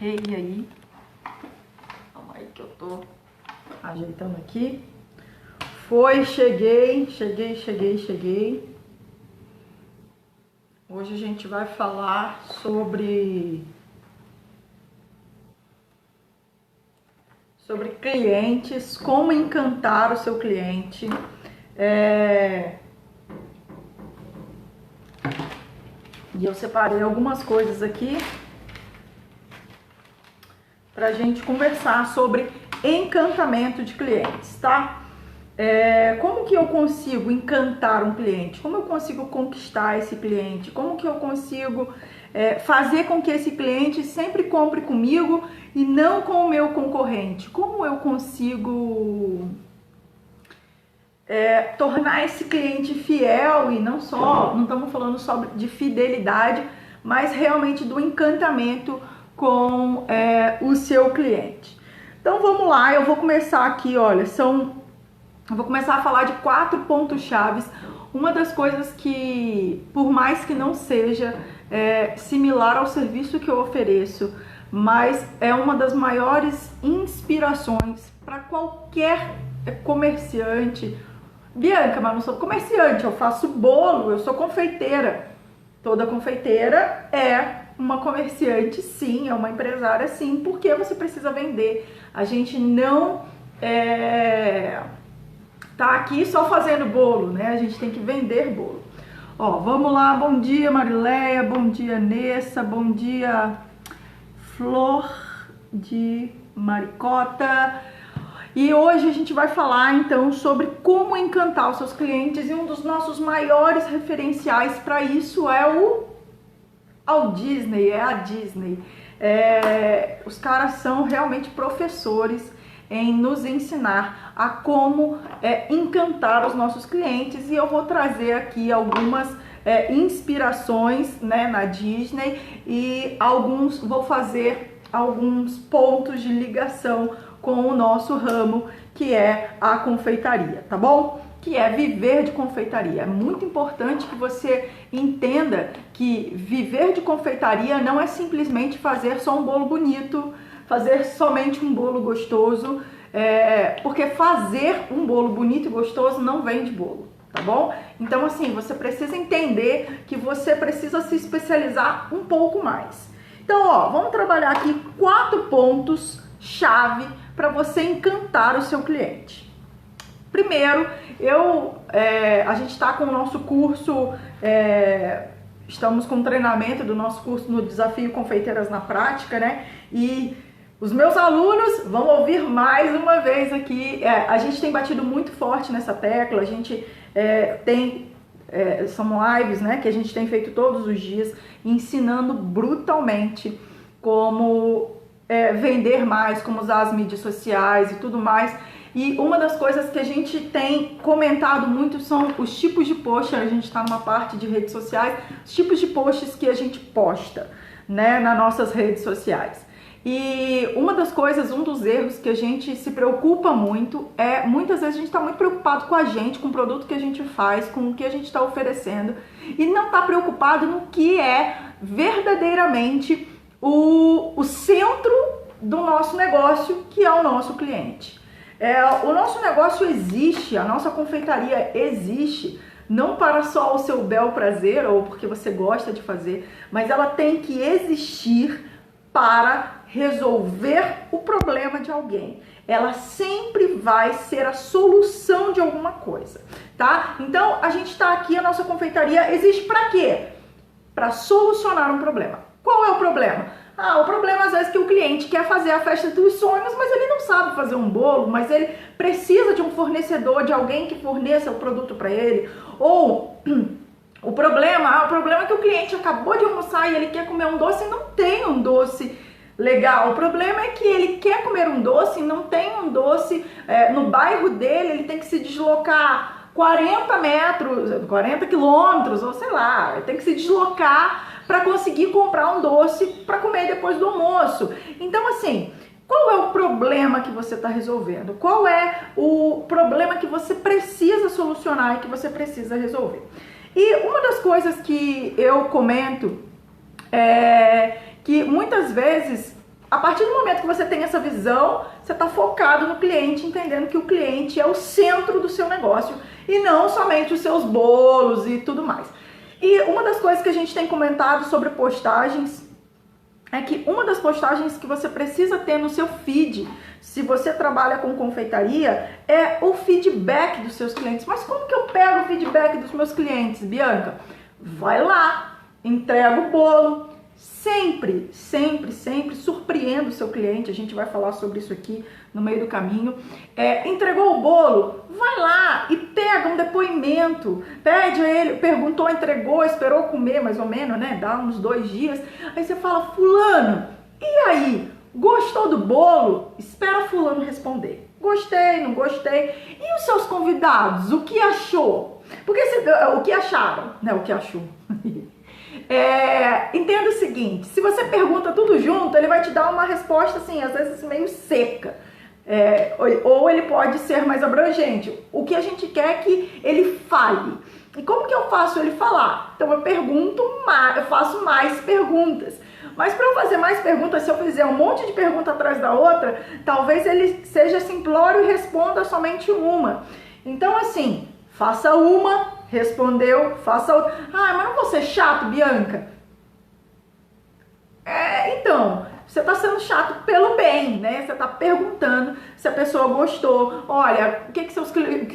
E aí? Calma aí que eu tô ajeitando aqui. Cheguei. Hoje a gente vai falar sobre clientes, como encantar o seu cliente. E eu separei algumas coisas aqui pra gente conversar sobre encantamento de clientes, tá? Como que eu consigo encantar um cliente? Como eu consigo conquistar esse cliente? Como que eu consigo fazer com que esse cliente sempre compre comigo e não com o meu concorrente? Como eu consigo tornar esse cliente fiel e não estamos falando só de fidelidade, mas realmente do encantamento com o seu cliente. Então vamos lá, eu vou começar aqui, olha, eu vou começar a falar de 4 pontos chaves. Uma das coisas que, por mais que não seja similar ao serviço que eu ofereço, mas é uma das maiores inspirações para qualquer comerciante. Bianca, mas não sou comerciante, eu faço bolo, eu sou confeiteira. Toda confeiteira é uma comerciante, sim, é uma empresária, sim, porque você precisa vender. A gente não tá aqui só fazendo bolo, né? A gente tem que vender bolo. Ó, vamos lá, bom dia Marileia, bom dia Nessa, bom dia Flor de Maricota. E hoje a gente vai falar então sobre como encantar os seus clientes, e um dos nossos maiores referenciais para isso é a Disney. Os caras são realmente professores em nos ensinar a como encantar os nossos clientes, e eu vou trazer aqui algumas inspirações, né, na Disney, e vou fazer alguns pontos de ligação com o nosso ramo, que é a confeitaria, tá bom? Que é viver de confeitaria. É muito importante que você entenda que viver de confeitaria não é simplesmente fazer só um bolo bonito, fazer somente um bolo gostoso, porque fazer um bolo bonito e gostoso não vende bolo, tá bom? Então, assim, você precisa entender que você precisa se especializar um pouco mais. Então, ó, vamos trabalhar aqui 4 pontos-chave para você encantar o seu cliente. Primeiro, a gente está com o nosso curso, estamos com o treinamento do nosso curso no Desafio Confeiteiras na Prática, né? E os meus alunos vão ouvir mais uma vez aqui. A gente tem batido muito forte nessa tecla, a gente são lives, né, que a gente tem feito todos os dias, ensinando brutalmente como vender mais, como usar as mídias sociais e tudo mais. E uma das coisas que a gente tem comentado muito são os tipos de post. A gente está numa parte de redes sociais, os tipos de posts que a gente posta, né, nas nossas redes sociais. E uma das coisas, um dos erros que a gente se preocupa muito muitas vezes a gente está muito preocupado com a gente, com o produto que a gente faz, com o que a gente está oferecendo, e não está preocupado no que é verdadeiramente o centro do nosso negócio, que é o nosso cliente. O nosso negócio existe, a nossa confeitaria existe, não para só o seu bel prazer ou porque você gosta de fazer, mas ela tem que existir para resolver o problema de alguém. Ela sempre vai ser a solução de alguma coisa, tá? Então, a gente tá aqui, a nossa confeitaria existe para quê? Para solucionar um problema. Qual é o problema? O problema às vezes é que o cliente quer fazer a festa dos sonhos, mas ele não sabe fazer um bolo, mas ele precisa de um fornecedor, de alguém que forneça o produto para ele. Ou o problema é que o cliente acabou de almoçar e ele quer comer um doce e não tem um doce legal. O problema é que ele quer comer um doce e não tem um doce no bairro dele, ele tem que se deslocar 40 quilômetros, ou sei lá, ele tem que se deslocar para conseguir comprar um doce para comer depois do almoço. Então, assim, qual é o problema que você está resolvendo? Qual é o problema que você precisa solucionar e que você precisa resolver? E uma das coisas que eu comento é que muitas vezes a partir do momento que você tem essa visão, você está focado no cliente, entendendo que o cliente é o centro do seu negócio e não somente os seus bolos e tudo mais. E uma das coisas que a gente tem comentado sobre postagens é que uma das postagens que você precisa ter no seu feed, se você trabalha com confeitaria, é o feedback dos seus clientes. Mas como que eu pego o feedback dos meus clientes, Bianca? Vai lá, entrega o bolo. Sempre, sempre, sempre surpreenda o seu cliente. A gente vai falar sobre isso aqui no meio do caminho. Entregou o bolo, vai lá e pega um depoimento. Pede a ele, perguntou, entregou, esperou comer mais ou menos, né? Dá uns 2 dias. Aí você fala, fulano, e aí? Gostou do bolo? Espera fulano responder. Gostei, não gostei. E os seus convidados, o que achou? Porque o que acharam, né? O que achou? Entenda o seguinte, se você pergunta tudo junto, ele vai te dar uma resposta assim, às vezes meio seca, ou ele pode ser mais abrangente. O que a gente quer é que ele fale. E como que eu faço ele falar? Então eu faço mais perguntas. Mas para eu fazer mais perguntas, se eu fizer um monte de pergunta atrás da outra, talvez ele seja simplório e responda somente uma. Então assim, faça uma, respondeu, faça outra. Ah, mas não vou ser chato, Bianca? Então, você está sendo chato pelo bem, né? Você está perguntando se a pessoa gostou. Olha, o que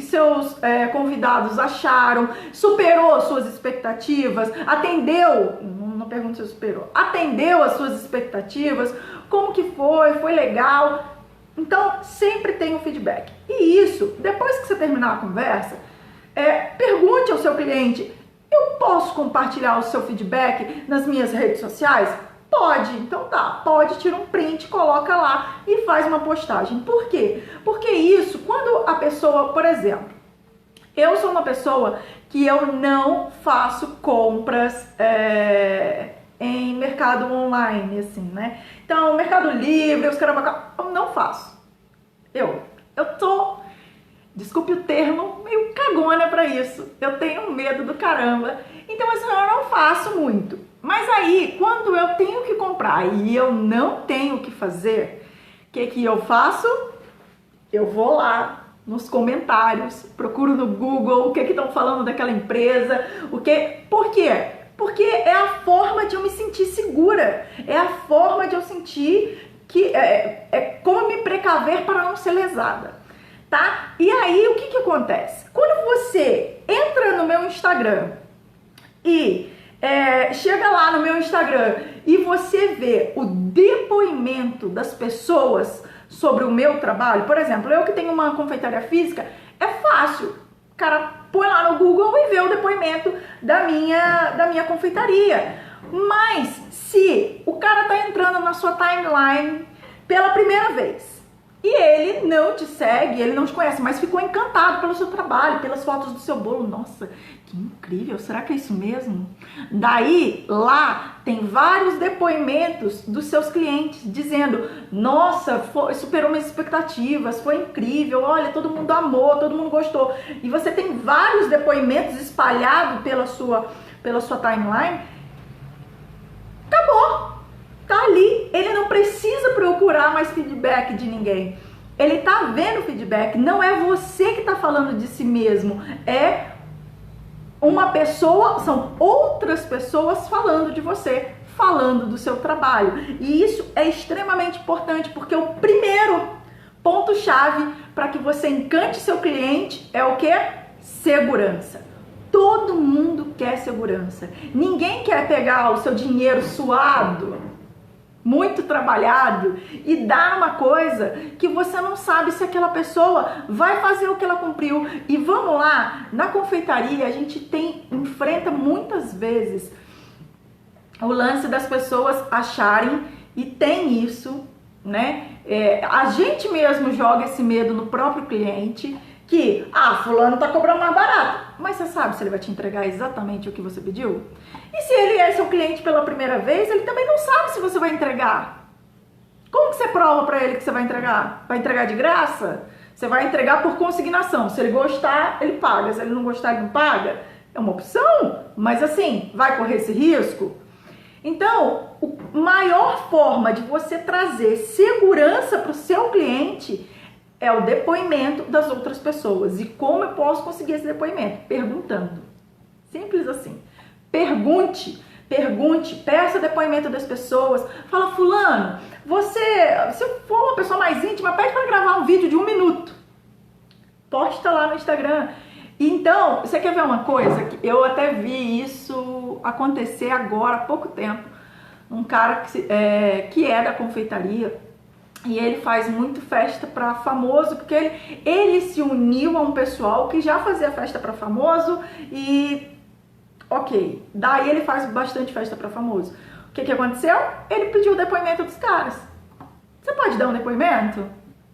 seus convidados acharam? Superou suas expectativas? Atendeu? Não pergunto se superou. Atendeu as suas expectativas? Como que foi? Foi legal? Então, sempre tem um feedback. E isso, depois que você terminar a conversa, pergunte ao seu cliente, eu posso compartilhar o seu feedback nas minhas redes sociais? Pode, então tá, pode, tira um print, coloca lá e faz uma postagem. Por quê? Porque isso, quando a pessoa, por exemplo, eu sou uma pessoa que eu não faço compras em mercado online, assim, né? Então, Mercado Livre, os caramba, eu não faço. Eu tô... Desculpe o termo, meio cagona pra isso. Eu tenho medo do caramba. Então, assim, eu não faço muito. Mas aí, quando eu tenho que comprar e eu não tenho o que fazer, o que eu faço? Eu vou lá nos comentários, procuro no Google o que estão falando daquela empresa, Por quê? Porque é a forma de eu me sentir segura. É a forma de eu sentir que... como me precaver para não ser lesada. Tá? E aí, o que acontece? Quando você entra no meu Instagram e chega lá no meu Instagram e você vê o depoimento das pessoas sobre o meu trabalho, por exemplo, eu que tenho uma confeitaria física, é fácil. O cara põe lá no Google e vê o depoimento da minha confeitaria. Mas se o cara tá entrando na sua timeline pela primeira vez, e ele não te segue, ele não te conhece, mas ficou encantado pelo seu trabalho, pelas fotos do seu bolo. Nossa, que incrível, será que é isso mesmo? Daí, lá, tem vários depoimentos dos seus clientes, dizendo, nossa, superou minhas expectativas, foi incrível, olha, todo mundo amou, todo mundo gostou. E você tem vários depoimentos espalhados pela sua timeline. Acabou! Tá ali, ele não precisa procurar mais feedback de ninguém. Ele tá vendo o feedback, não é você que tá falando de si mesmo, é uma pessoa, são outras pessoas falando de você, falando do seu trabalho. E isso é extremamente importante, porque o primeiro ponto-chave para que você encante seu cliente é o quê? Segurança. Todo mundo quer segurança. Ninguém quer pegar o seu dinheiro suado, muito trabalhado, e dar uma coisa que você não sabe se aquela pessoa vai fazer o que ela cumpriu. E vamos lá, na confeitaria a gente enfrenta muitas vezes o lance das pessoas acharem, e tem isso, né? A gente mesmo joga esse medo no próprio cliente, que, fulano tá cobrando mais barato. Mas você sabe se ele vai te entregar exatamente o que você pediu? E se ele é seu cliente pela primeira vez, ele também não sabe se você vai entregar. Como que você prova pra ele que você vai entregar? Vai entregar de graça? Você vai entregar por consignação. Se ele gostar, ele paga. Se ele não gostar, ele não paga. É uma opção, mas assim, vai correr esse risco? Então, a maior forma de você trazer segurança para o seu cliente é o depoimento das outras pessoas. E como eu posso conseguir esse depoimento? Perguntando. Simples assim. Pergunte, peça depoimento das pessoas. Fala, fulano, se for uma pessoa mais íntima, pede para gravar um vídeo de 1 minuto. Posta lá no Instagram. Então, você quer ver uma coisa? Eu até vi isso acontecer agora, há pouco tempo. Um cara que é da confeitaria, e ele faz muito festa para famoso, porque ele se uniu a um pessoal que já fazia festa para famoso e... Ok, daí ele faz bastante festa para famoso. O que aconteceu? Ele pediu o depoimento dos caras. Você pode dar um depoimento?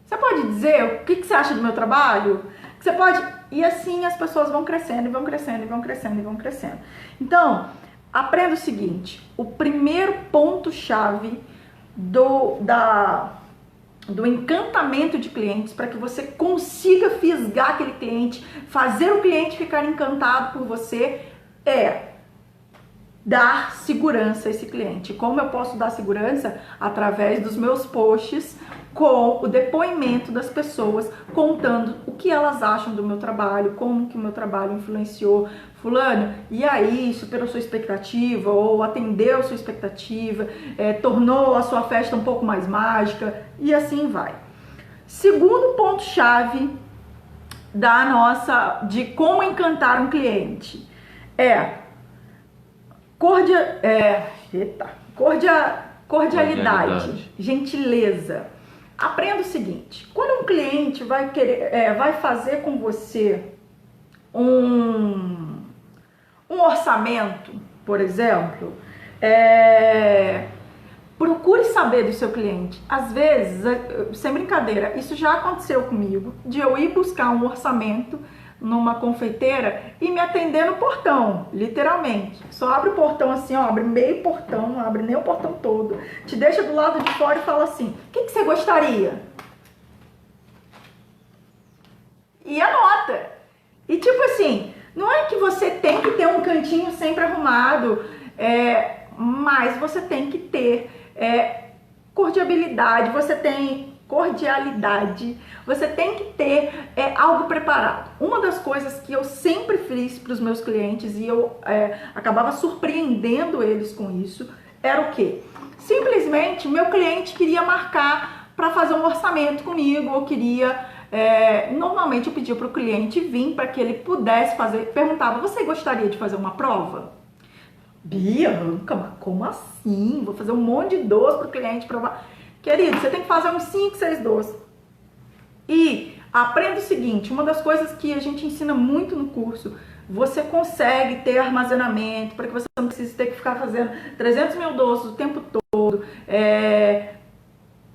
Você pode dizer o que você acha do meu trabalho? Você pode... E assim as pessoas vão crescendo, e vão crescendo, e vão crescendo, e vão crescendo. Então, aprenda o seguinte. O primeiro ponto-chave do encantamento de clientes, para que você consiga fisgar aquele cliente, fazer o cliente ficar encantado por você, é dar segurança a esse cliente. Como eu posso dar segurança? Através dos meus posts com o depoimento das pessoas, contando o que elas acham do meu trabalho, como que o meu trabalho influenciou fulano, e aí superou sua expectativa, ou atendeu a sua expectativa, tornou a sua festa um pouco mais mágica, e assim vai. Segundo ponto-chave de como encantar um cliente cordialidade, gentileza. Aprenda o seguinte: quando um cliente vai fazer com você um orçamento, por exemplo, procure saber do seu cliente. Às vezes, sem brincadeira, isso já aconteceu comigo, de eu ir buscar um orçamento numa confeiteira e me atender no portão, literalmente. Só abre o portão assim, ó, abre meio portão, não abre nem o portão todo. Te deixa do lado de fora e fala assim: o que você gostaria? E anota. E tipo assim, não é que você tem que ter um cantinho sempre arrumado, mas você tem que ter cordialidade, você tem que ter algo preparado. Uma das coisas que eu sempre fiz para os meus clientes, e eu acabava surpreendendo eles com isso, era o quê? Simplesmente, meu cliente queria marcar para fazer um orçamento comigo, ou queria... normalmente eu pedia para o cliente vir para que ele pudesse fazer... Perguntava, você gostaria de fazer uma prova? Bianca, mas como assim? Vou fazer um monte de doce para o cliente provar... Querido, você tem que fazer uns 5, 6 doces. E aprenda o seguinte, uma das coisas que a gente ensina muito no curso, você consegue ter armazenamento para que você não precise ter que ficar fazendo 300 mil doces o tempo todo,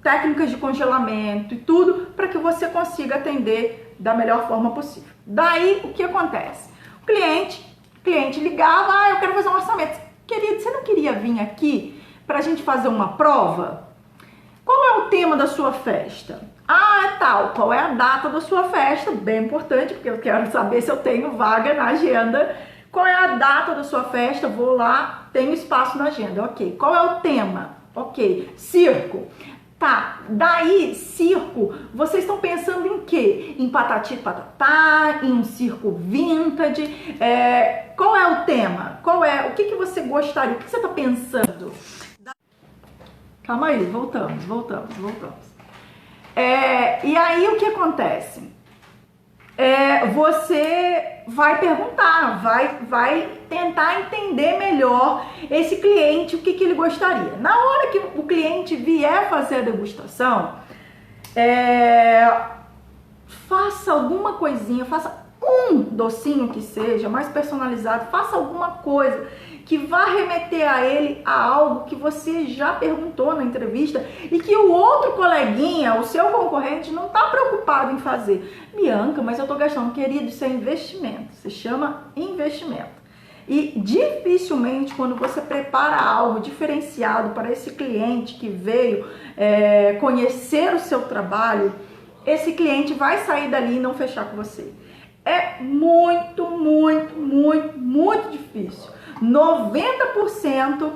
técnicas de congelamento e tudo, para que você consiga atender da melhor forma possível. Daí, o que acontece? O cliente ligava, eu quero fazer um orçamento. Querido, você não queria vir aqui para a gente fazer uma prova? Qual é o tema da sua festa? Tal. Qual é a data da sua festa? Bem importante, porque eu quero saber se eu tenho vaga na agenda. Qual é a data da sua festa? Vou lá, tenho espaço na agenda. Ok. Qual é o tema? Ok. Circo. Tá. Daí, circo, vocês estão pensando em quê? Em patati e patatá, em um circo vintage. Qual é o tema? O que você gostaria? O que você está pensando? Calma aí, voltamos. E aí o que acontece? Você vai perguntar, vai tentar entender melhor esse cliente, o que ele gostaria. Na hora que o cliente vier fazer a degustação, faça alguma coisinha, faça um docinho que seja mais personalizado, faça alguma coisa que vá remeter a ele a algo que você já perguntou na entrevista e que o outro coleguinha, o seu concorrente, não está preocupado em fazer. Bianca, mas eu estou gastando. Querido, isso é investimento, se chama investimento. E dificilmente quando você prepara algo diferenciado para esse cliente que veio conhecer o seu trabalho, esse cliente vai sair dali e não fechar com você. É muito difícil. 90%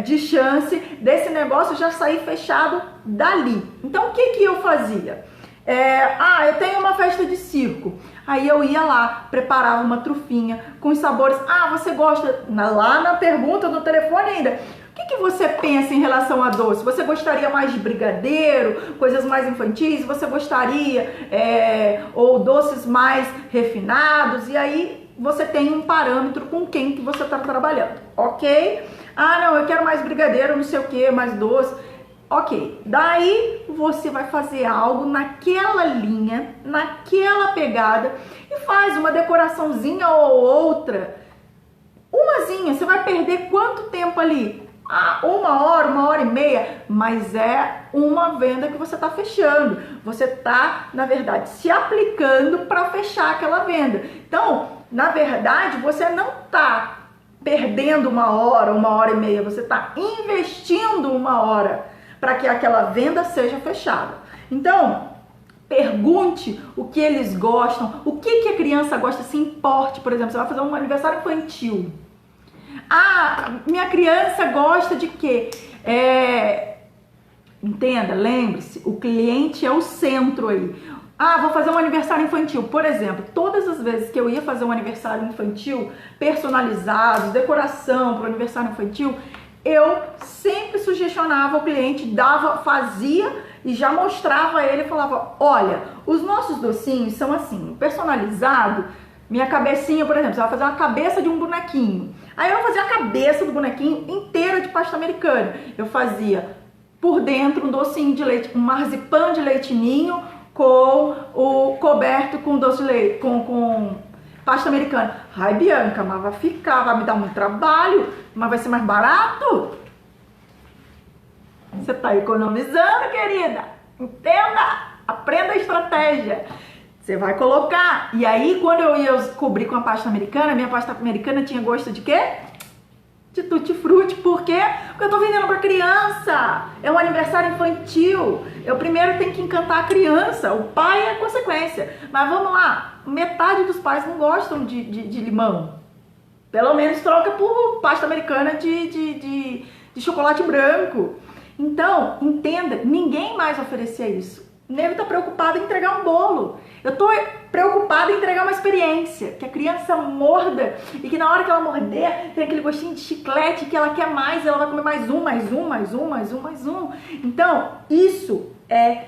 de chance desse negócio já sair fechado dali. Então, o que eu fazia? Eu tenho uma festa de circo. Aí eu ia lá, preparava uma trufinha com os sabores. Você gosta? Lá na pergunta do telefone ainda. O que você pensa em relação a doce? Você gostaria mais de brigadeiro, coisas mais infantis? Você gostaria ou doces mais refinados? E aí você tem um parâmetro com quem que você está trabalhando, ok? Não, eu quero mais brigadeiro, não sei o que, mais doce. Ok, daí você vai fazer algo naquela linha, naquela pegada e faz uma decoraçãozinha ou outra. Umazinha, você vai perder quanto tempo ali? 1 hora e meia, mas é uma venda que você está fechando. Você está, na verdade, se aplicando para fechar aquela venda. Então, na verdade, você não está perdendo 1 hora e meia, você está investindo 1 hora para que aquela venda seja fechada. Então, pergunte o que eles gostam, o que a criança gosta, se importe. Por exemplo, você vai fazer um aniversário infantil. Minha criança gosta de quê? Entenda, lembre-se, o cliente é o centro aí. Vou fazer um aniversário infantil. Por exemplo, todas as vezes que eu ia fazer um aniversário infantil personalizado, decoração para o aniversário infantil, eu sempre sugestionava o cliente, fazia e já mostrava a ele, falava, olha, os nossos docinhos são assim, personalizado, minha cabecinha, por exemplo, você vai fazer uma cabeça de um bonequinho. Aí eu fazia a cabeça do bonequinho inteira de pasta americana. Eu fazia por dentro um docinho de leite, um marzipan de leite ninho com o coberto com doce de leite, com pasta americana. Ai, Bianca, mas vai me dar muito trabalho, mas vai ser mais barato? Você tá economizando, querida. Entenda, aprenda a estratégia. Você vai colocar. E aí, quando eu ia cobrir com a pasta americana, minha pasta americana tinha gosto de quê? De tutti-frutti. Por quê? Porque eu tô vendendo pra criança. É um aniversário infantil. Eu primeiro tenho que encantar a criança. O pai é a consequência. Mas vamos lá. Metade dos pais não gostam de limão. Pelo menos troca por pasta americana de chocolate branco. Então, entenda, ninguém mais oferecia isso. O nego tá preocupado em entregar um bolo. Eu tô preocupada em entregar uma experiência, que a criança morda e que na hora que ela morder tem aquele gostinho de chiclete que ela quer mais, ela vai comer mais um. Então, isso é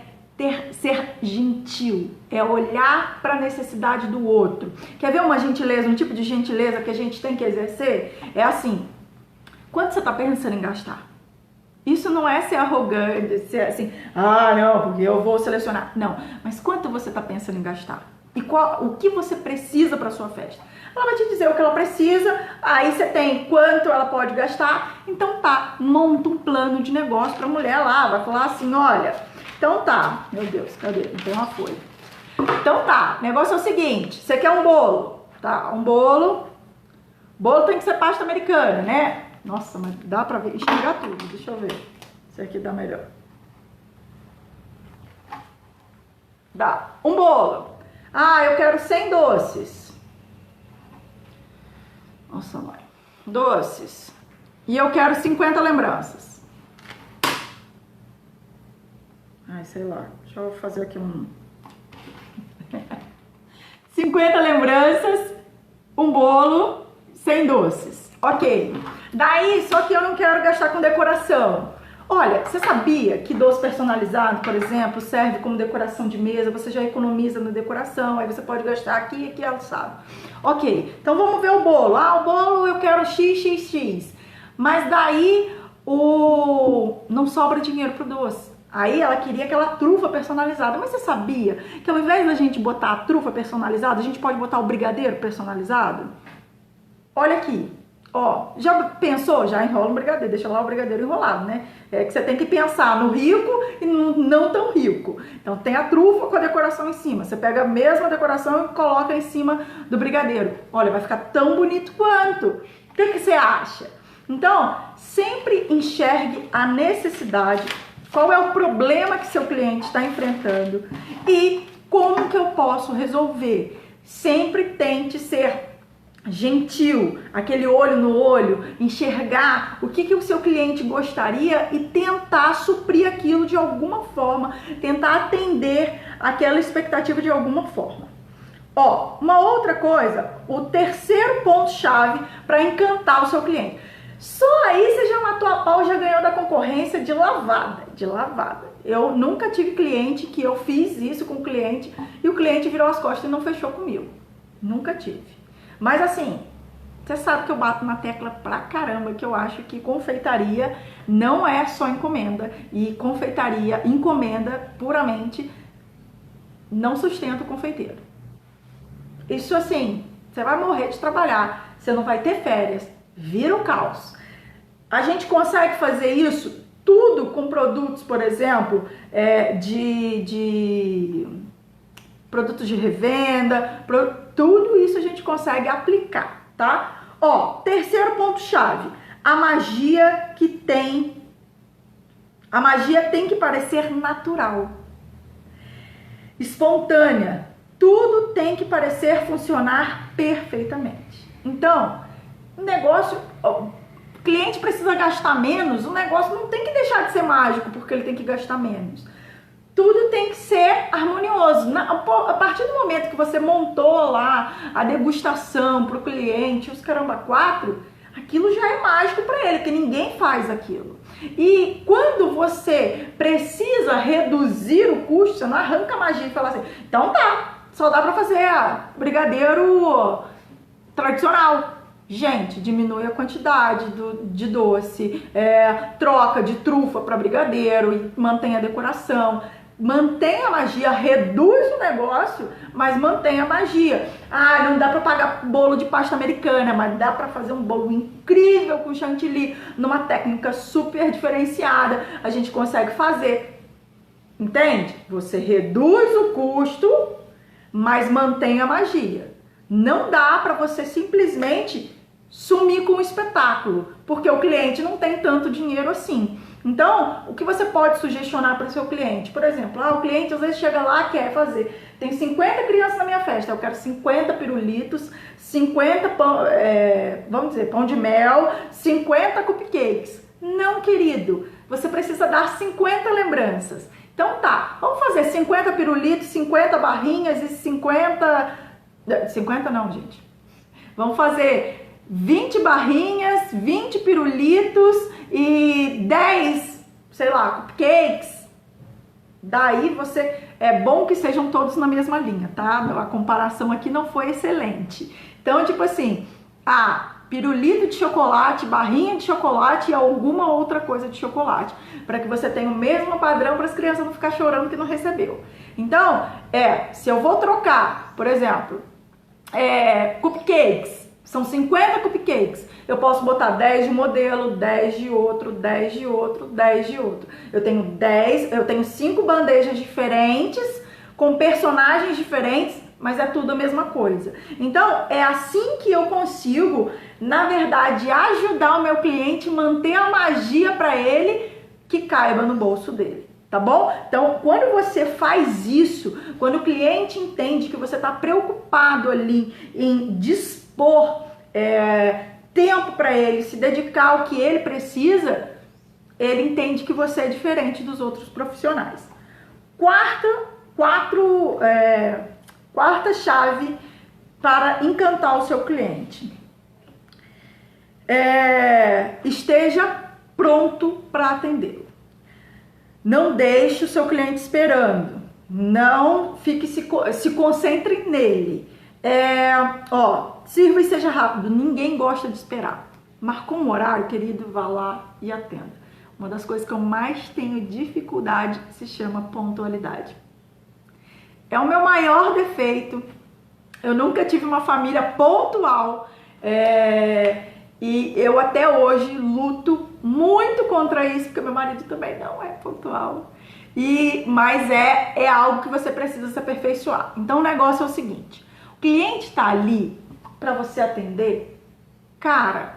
ser gentil, é olhar para a necessidade do outro. Quer ver uma gentileza, um tipo de gentileza que a gente tem que exercer? É assim, quanto você tá pensando em gastar? Isso não é ser arrogante, ser assim, não, porque eu vou selecionar. Não, mas quanto você está pensando em gastar? E o que você precisa para sua festa? Ela vai te dizer o que ela precisa, aí você tem quanto ela pode gastar. Então tá, monta um plano de negócio para a mulher lá, vai falar assim, olha, então tá, meu Deus, cadê? Não tem uma folha. Então tá, o negócio é o seguinte, você quer um bolo, tá? Um bolo tem que ser pasta americana, né? Nossa, mas dá pra ver, enxergar tudo. Deixa eu ver se aqui dá melhor. Dá. Um bolo. Eu quero 100 doces. Nossa, mãe. Doces. E eu quero 50 lembranças. Sei lá. Deixa eu fazer aqui 50 lembranças, um bolo, 100 doces. Ok. Daí, só que eu não quero gastar com decoração. Olha, você sabia que doce personalizado, por exemplo, serve como decoração de mesa, você já economiza na decoração, aí você pode gastar aqui e aqui, sabe? Ok, então vamos ver o bolo. O bolo eu quero XXX. Mas daí, não sobra dinheiro pro doce. Aí ela queria aquela trufa personalizada. Mas você sabia que ao invés da gente botar a trufa personalizada, a gente pode botar o brigadeiro personalizado? Olha aqui. Já pensou? Já enrola um brigadeiro, deixa lá o brigadeiro enrolado, né? É que você tem que pensar no rico e no não tão rico. Então tem a trufa com a decoração em cima. Você pega a mesma decoração e coloca em cima do brigadeiro. Olha, vai ficar tão bonito quanto. O que você acha? Então, sempre enxergue a necessidade, qual é o problema que seu cliente está enfrentando e como que eu posso resolver. Sempre tente ser gentil, aquele olho no olho, enxergar o que o seu cliente gostaria e tentar suprir aquilo de alguma forma, tentar atender aquela expectativa de alguma forma. Ó, uma outra coisa, o terceiro ponto-chave para encantar o seu cliente. Só aí você já matou a pau, já ganhou da concorrência de lavada, de lavada. Eu nunca tive cliente que eu fiz isso com o cliente e o cliente virou as costas e não fechou comigo. Nunca tive. Mas assim, você sabe que eu bato na tecla pra caramba que eu acho que confeitaria não é só encomenda. E confeitaria, encomenda puramente, não sustenta o confeiteiro. Isso assim, você vai morrer de trabalhar, você não vai ter férias, vira o caos. A gente consegue fazer isso tudo com produtos, por exemplo, de produtos de revenda, tudo isso a gente consegue aplicar, tá? Ó, terceiro ponto-chave, a magia tem que parecer natural, espontânea, tudo tem que parecer funcionar perfeitamente. Então, o negócio, o cliente precisa gastar menos, o negócio não tem que deixar de ser mágico porque ele tem que gastar menos. Tudo tem que ser harmonioso. A partir do momento que você montou lá a degustação para o cliente, os caramba 4, aquilo já é mágico para ele, porque ninguém faz aquilo. E quando você precisa reduzir o custo, você não arranca a magia e fala assim, então tá, só dá para fazer brigadeiro tradicional. Gente, diminui a quantidade de doce, troca de trufa para brigadeiro e mantém a decoração. Mantém a magia, reduz o negócio, mas mantém a magia. Ah, não dá para pagar bolo de pasta americana, mas dá para fazer um bolo incrível com chantilly, numa técnica super diferenciada. A gente consegue fazer. Entende? Você reduz o custo, mas mantém a magia. Não dá para você simplesmente sumir com o espetáculo, porque o cliente não tem tanto dinheiro assim. Então, o que você pode sugestionar para o seu cliente? Por exemplo, o cliente às vezes chega lá e quer fazer. Tem 50 crianças na minha festa, eu quero 50 pirulitos, 50 vamos dizer, pão de mel, 50 cupcakes. Não, querido, você precisa dar 50 lembranças. Então tá, vamos fazer 50 pirulitos, 50 barrinhas e 50 não, gente. Vamos fazer 20 barrinhas, 20 pirulitos e 10, sei lá, cupcakes. Daí é bom que sejam todos na mesma linha, tá? A comparação aqui não foi excelente. Então, tipo assim, pirulito de chocolate, barrinha de chocolate e alguma outra coisa de chocolate, para que você tenha o mesmo padrão para as crianças não ficar chorando que não recebeu. Então, se eu vou trocar, por exemplo, cupcakes, são 50 cupcakes. Eu posso botar 10 de um modelo, 10 de outro, 10 de outro, 10 de outro. Eu tenho 5 bandejas diferentes, com personagens diferentes, mas é tudo a mesma coisa. Então, é assim que eu consigo, na verdade, ajudar o meu cliente a manter a magia para ele que caiba no bolso dele. Tá bom? Então, quando você faz isso, quando o cliente entende que você está preocupado ali em dispor tempo para ele, se dedicar ao que ele precisa, ele entende que você é diferente dos outros profissionais. Quarta chave para encantar o seu cliente. Esteja pronto para atendê-lo. Não deixe o seu cliente esperando. Não fique se concentre nele. Sirva e seja rápido. Ninguém gosta de esperar. Marcou um horário, querido, vá lá e atenda. Uma das coisas que eu mais tenho dificuldade se chama pontualidade. É o meu maior defeito. Eu nunca tive uma família pontual. E eu até hoje luto muito contra isso, porque meu marido também não é pontual. Mas é algo que você precisa se aperfeiçoar. Então o negócio é o seguinte: o cliente está ali para você atender, cara,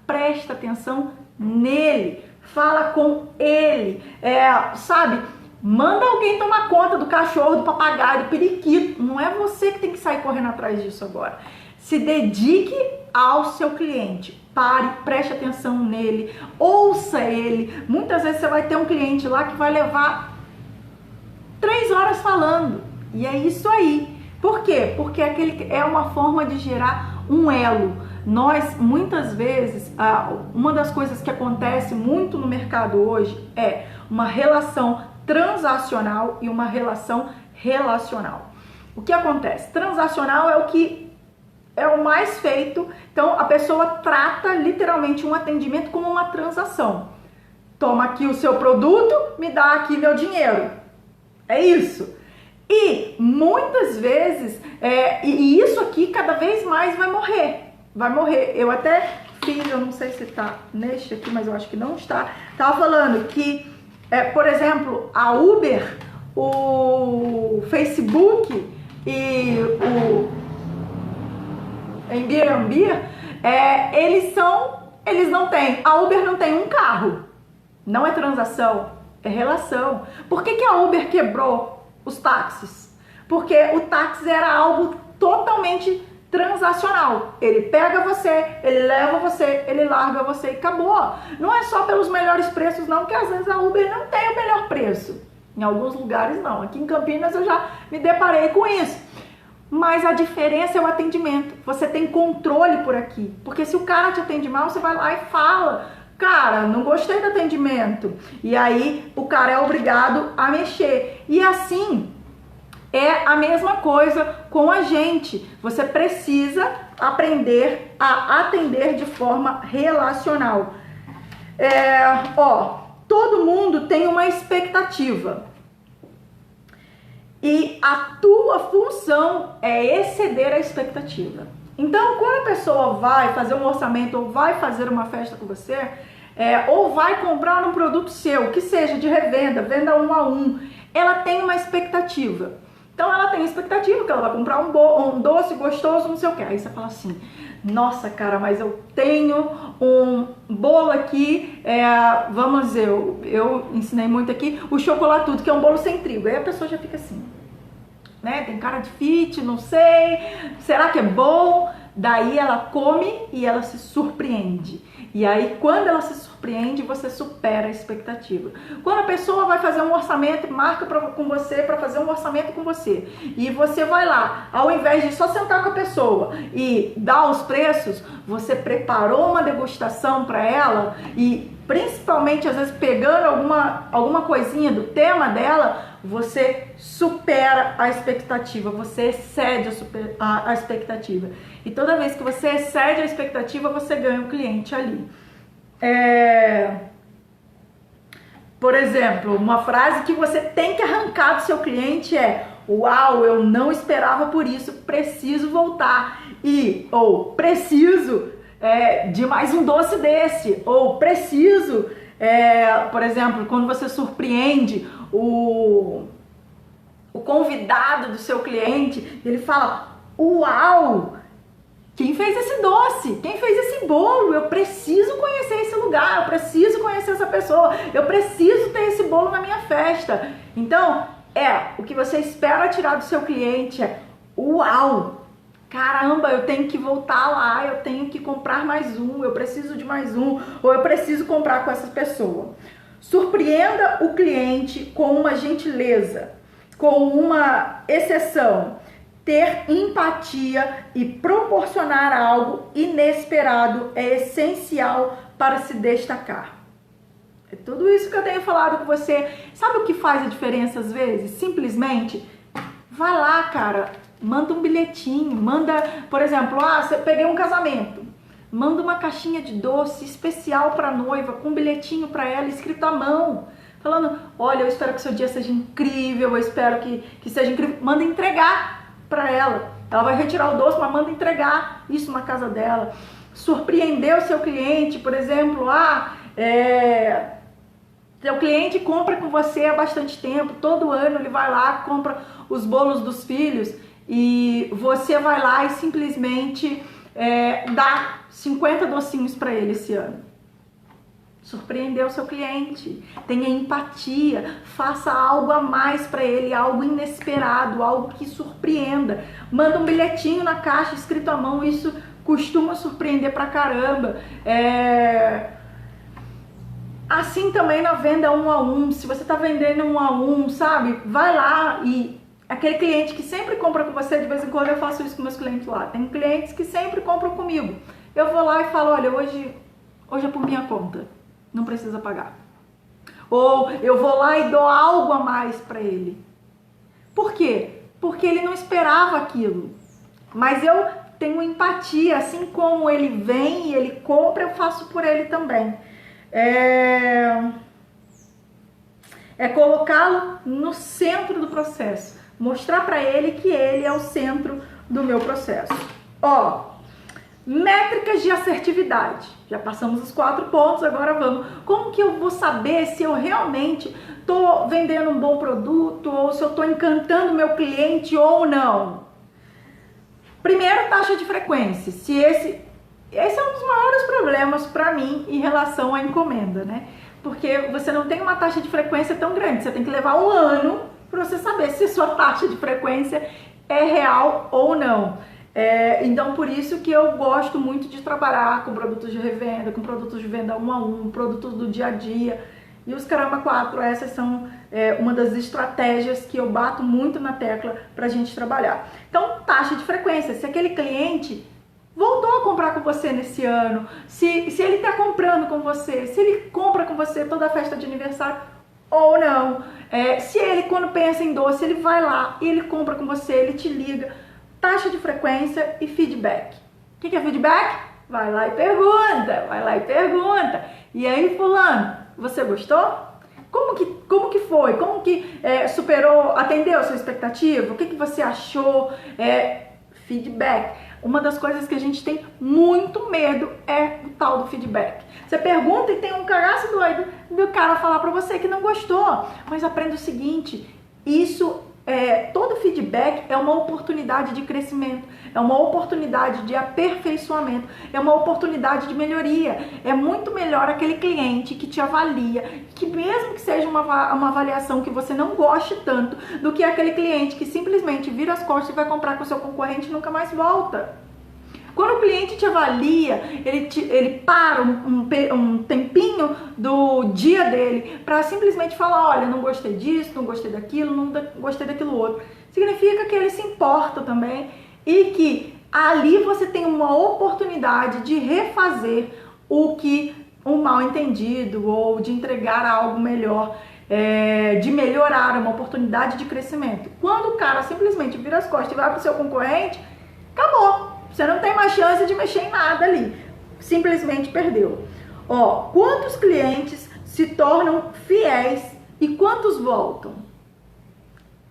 presta atenção nele, fala com ele, sabe? Manda alguém tomar conta do cachorro, do papagaio, do periquito. Não é você que tem que sair correndo atrás disso agora. Se dedique ao seu cliente. Pare, preste atenção nele, ouça ele. Muitas vezes você vai ter um cliente lá que vai levar 3 horas falando. E é isso aí. Por quê? Porque aquele é uma forma de gerar um elo. Nós, muitas vezes, uma das coisas que acontece muito no mercado hoje é uma relação transacional e uma relação relacional. O que acontece? Transacional é o que é o mais feito, então a pessoa trata literalmente um atendimento como uma transação. Toma aqui o seu produto, me dá aqui meu dinheiro. É isso. E muitas vezes, e isso aqui cada vez mais vai morrer. Vai morrer. Eu até fiz, eu não sei se tá neste aqui, mas eu acho que não está. Tava falando que, por exemplo, a Uber, o Facebook e o Airbnb, eles não têm. A Uber não tem um carro. Não é transação, é relação. Por que a Uber quebrou os táxis? Porque o táxi era algo totalmente transacional. Ele pega você, ele leva você, ele larga você e acabou. Não é só pelos melhores preços não, que às vezes a Uber não tem o melhor preço. Em alguns lugares não. Aqui em Campinas eu já me deparei com isso. Mas a diferença é o atendimento. Você tem controle por aqui. Porque se o cara te atende mal, você vai lá e fala: cara, não gostei do atendimento. E aí o cara é obrigado a mexer. E assim é a mesma coisa com a gente. Você precisa aprender a atender de forma relacional. Todo mundo tem uma expectativa. E a tua função é exceder a expectativa. Então, quando a pessoa vai fazer um orçamento ou vai fazer uma festa com você, ou vai comprar um produto seu, que seja de revenda, venda 1 a 1, ela tem uma expectativa. Então, ela tem a expectativa que ela vai comprar um doce gostoso, não sei o que. Aí você fala assim: nossa, cara, mas eu tenho um bolo aqui, vamos dizer, eu ensinei muito aqui, o chocolatudo, que é um bolo sem trigo. Aí a pessoa já fica assim, né? Tem cara de fit, não sei, será que é bom? Daí ela come e ela se surpreende. E aí, quando ela se surpreende, você supera a expectativa. Quando a pessoa vai fazer um orçamento, marca com você para fazer um orçamento com você, e você vai lá, ao invés de só sentar com a pessoa e dar os preços, você preparou uma degustação para ela e, principalmente, às vezes, pegando alguma coisinha do tema dela, você supera a expectativa, você excede a expectativa. E toda vez que você excede a expectativa, você ganha um cliente ali. Por exemplo, uma frase que você tem que arrancar do seu cliente é: uau, eu não esperava por isso, preciso voltar. Ou preciso de mais um doce desse. Ou preciso, por exemplo, quando você surpreende o convidado do seu cliente, ele fala: uau, quem fez esse doce? Quem fez esse bolo? Eu preciso conhecer esse lugar, eu preciso conhecer essa pessoa, eu preciso ter esse bolo na minha festa. Então, o que você espera tirar do seu cliente é: uau, caramba, eu tenho que voltar lá, eu tenho que comprar mais um, eu preciso de mais um, ou eu preciso comprar com essa pessoa. Surpreenda o cliente com uma gentileza, com uma exceção. Ter empatia e proporcionar algo inesperado é essencial para se destacar. É tudo isso que eu tenho falado com você. Sabe o que faz a diferença às vezes? Simplesmente, vai lá, cara, manda um bilhetinho, manda, por exemplo, você peguei um casamento, manda uma caixinha de doce especial para a noiva, com um bilhetinho para ela escrito à mão, falando: olha, eu espero que seu dia seja incrível, eu espero que seja incrível. Manda entregar para ela. Ela vai retirar o doce, mas manda entregar isso na casa dela. Surpreender o seu cliente, por exemplo, seu cliente compra com você há bastante tempo, todo ano ele vai lá, compra os bolos dos filhos e você vai lá e simplesmente dá 50 docinhos para ele esse ano. surpreender o seu cliente. Tenha empatia, faça algo a mais para ele, algo inesperado, algo que surpreenda. Manda um bilhetinho na caixa escrito à mão, isso costuma surpreender pra caramba. Assim também na venda 1 a 1, se você tá vendendo 1 a 1, sabe? Vai lá e aquele cliente que sempre compra com você, de vez em quando eu faço isso com meus clientes lá. Tem clientes que sempre compram comigo. Eu vou lá e falo, olha, hoje é por minha conta, não precisa pagar. Ou eu vou lá e dou algo a mais para ele. Por quê? Porque ele não esperava aquilo. Mas eu tenho empatia, assim como ele vem e ele compra, eu faço por ele também. É colocá-lo no centro do processo, mostrar para ele que ele é o centro do meu processo. Métricas de assertividade. Já passamos os 4 pontos, agora vamos. Como que eu vou saber se eu realmente estou vendendo um bom produto ou se eu estou encantando meu cliente ou não? Primeiro, taxa de frequência. Esse é um dos maiores problemas para mim em relação à encomenda, né? Porque você não tem uma taxa de frequência tão grande. Você tem que levar 1 ano para você saber se a sua taxa de frequência é real ou não. Então, por isso que eu gosto muito de trabalhar com produtos de revenda, com produtos de venda 1 a 1, produtos do dia a dia. E os Caramba 4, essas são uma das estratégias que eu bato muito na tecla para a gente trabalhar. Então, taxa de frequência. Se aquele cliente voltou a comprar com você nesse ano, se ele está comprando com você, se ele compra com você toda a festa de aniversário ou não, se ele, quando pensa em doce, ele vai lá e ele compra com você, ele te liga. Taxa de frequência e feedback. O que é feedback? Vai lá e pergunta. E aí, fulano, você gostou? Como que foi? Como que superou, atendeu a sua expectativa? O que você achou? Feedback. Uma das coisas que a gente tem muito medo é o tal do feedback. Você pergunta e tem um cagaço doido do cara falar pra você que não gostou. Mas aprenda o seguinte, todo feedback é uma oportunidade de crescimento, é uma oportunidade de aperfeiçoamento, é uma oportunidade de melhoria. É muito melhor aquele cliente que te avalia, que mesmo que seja uma avaliação que você não goste tanto, do que aquele cliente que simplesmente vira as costas e vai comprar com o seu concorrente e nunca mais volta. Quando o cliente te avalia, ele para um tempinho do dia dele para simplesmente falar, olha, não gostei disso, não gostei daquilo, não gostei daquilo outro. Significa que ele se importa também e que ali você tem uma oportunidade de refazer um mal entendido ou de entregar algo melhor, de melhorar, uma oportunidade de crescimento. Quando o cara simplesmente vira as costas e vai para o seu concorrente, acabou. Você não tem mais chance de mexer em nada ali. Simplesmente perdeu. Quantos clientes se tornam fiéis e quantos voltam?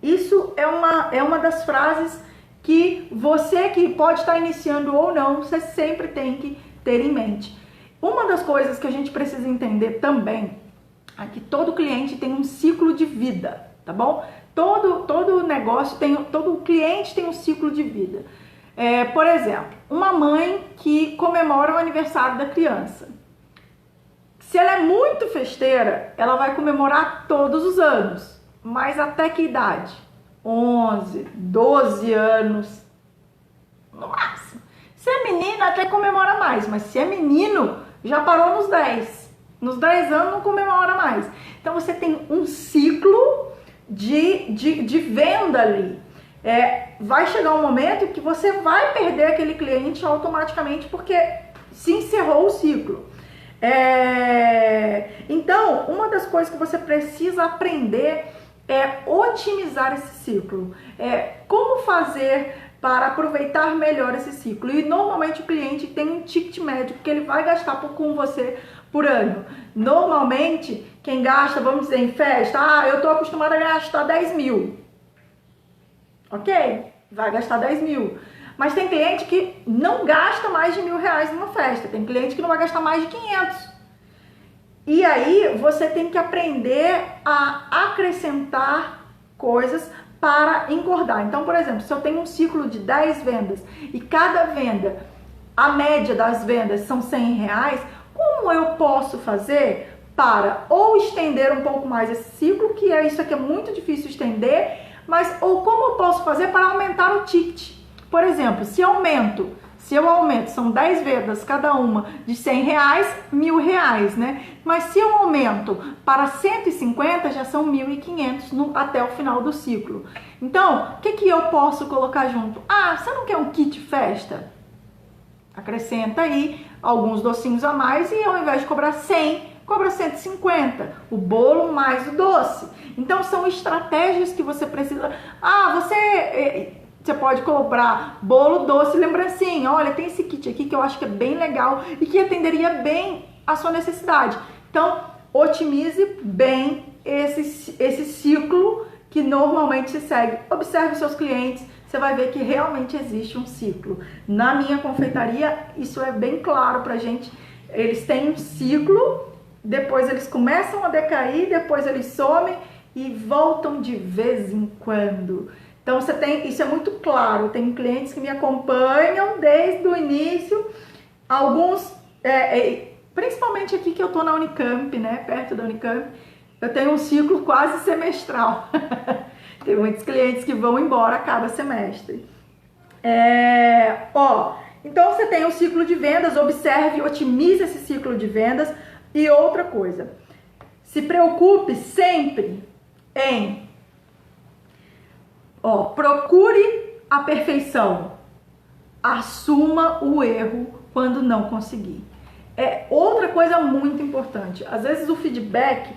Isso é uma das frases que você que pode estar iniciando ou não, você sempre tem que ter em mente. Uma das coisas que a gente precisa entender também é que todo cliente tem um ciclo de vida, tá bom? Todo negócio todo cliente tem um ciclo de vida. Por exemplo, uma mãe que comemora o aniversário da criança. Se ela é muito festeira, ela vai comemorar todos os anos. Mas até que idade? 11, 12 anos, no máximo. Se é menina, até comemora mais. Mas se é menino, já parou nos 10. Nos 10 anos não comemora mais. Então você tem um ciclo de venda ali. Vai chegar um momento que você vai perder aquele cliente automaticamente porque se encerrou o ciclo. Então, uma das coisas que você precisa aprender é otimizar esse ciclo. Como fazer para aproveitar melhor esse ciclo. E normalmente o cliente tem um ticket médio que ele vai gastar com você por ano. Normalmente, quem gasta, vamos dizer, em festa, eu estou acostumada a gastar 10 mil. Ok? Vai gastar 10 mil. Mas tem cliente que não gasta mais de R$1.000 numa festa. Tem cliente que não vai gastar mais de 500. E aí você tem que aprender a acrescentar coisas para engordar. Então, por exemplo, se eu tenho um ciclo de 10 vendas e cada venda, a média das vendas são R$100, como como eu posso fazer para ou estender um pouco mais esse ciclo, que é isso aqui é muito difícil estender, mas ou como eu posso fazer para aumentar o ticket. Por exemplo, se eu aumento, são 10 vendas cada uma de R$100, R$1.000, né? Mas se eu aumento para 150, já são 1.500 até o final do ciclo. Então, o que eu posso colocar junto? Ah, você não quer um kit festa? Acrescenta aí alguns docinhos a mais e ao invés de cobrar 100, cobra 150, o bolo mais o doce. Então são estratégias que você precisa. Ah, você pode cobrar bolo, doce, lembrancinha. Olha, tem esse kit aqui que eu acho que é bem legal e que atenderia bem a sua necessidade. Então, otimize bem esse ciclo que normalmente se segue. Observe seus clientes, você vai ver que realmente existe um ciclo. Na minha confeitaria, isso é bem claro pra gente. Eles têm um ciclo, depois eles começam a decair, depois eles somem e voltam de vez em quando. Então isso é muito claro. Tem clientes que me acompanham desde o início, alguns, principalmente aqui que eu tô na Unicamp, né, perto da Unicamp, eu tenho um ciclo quase semestral. Tem muitos clientes que vão embora a cada semestre. Então você tem um ciclo de vendas, observe, otimize esse ciclo de vendas. E outra coisa, se preocupe sempre em procure a perfeição, assuma o erro quando não conseguir. Outra coisa muito importante, às vezes o feedback,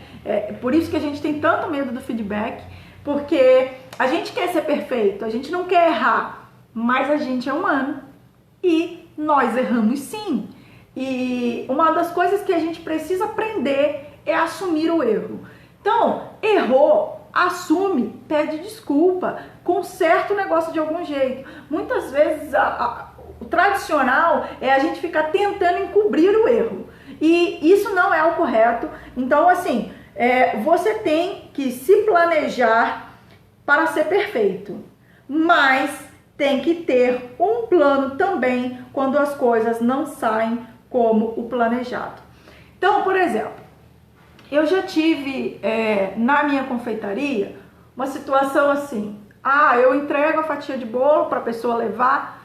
por isso que a gente tem tanto medo do feedback, porque a gente quer ser perfeito, a gente não quer errar, mas a gente é humano e nós erramos sim. E uma das coisas que a gente precisa aprender é assumir o erro. Então, errou, assume, pede desculpa, conserta o negócio de algum jeito. Muitas vezes o tradicional é a gente ficar tentando encobrir o erro. E isso não é o correto. Então, assim, você tem que se planejar para ser perfeito. Mas tem que ter um plano também quando as coisas não saem como o planejado. Então, por exemplo, eu já tive na minha confeitaria uma situação assim. Eu entrego a fatia de bolo para a pessoa levar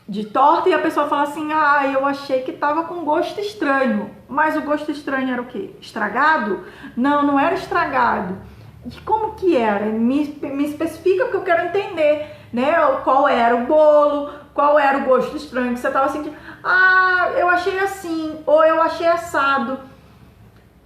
de torta e a pessoa fala assim, eu achei que tava com gosto estranho. Mas o gosto estranho era o quê? Estragado? Não, não era estragado. E como que era? Me especifica porque eu quero entender, né? Qual era o bolo, qual era o gosto estranho que você tava sentindo. Eu achei assim, ou eu achei assado.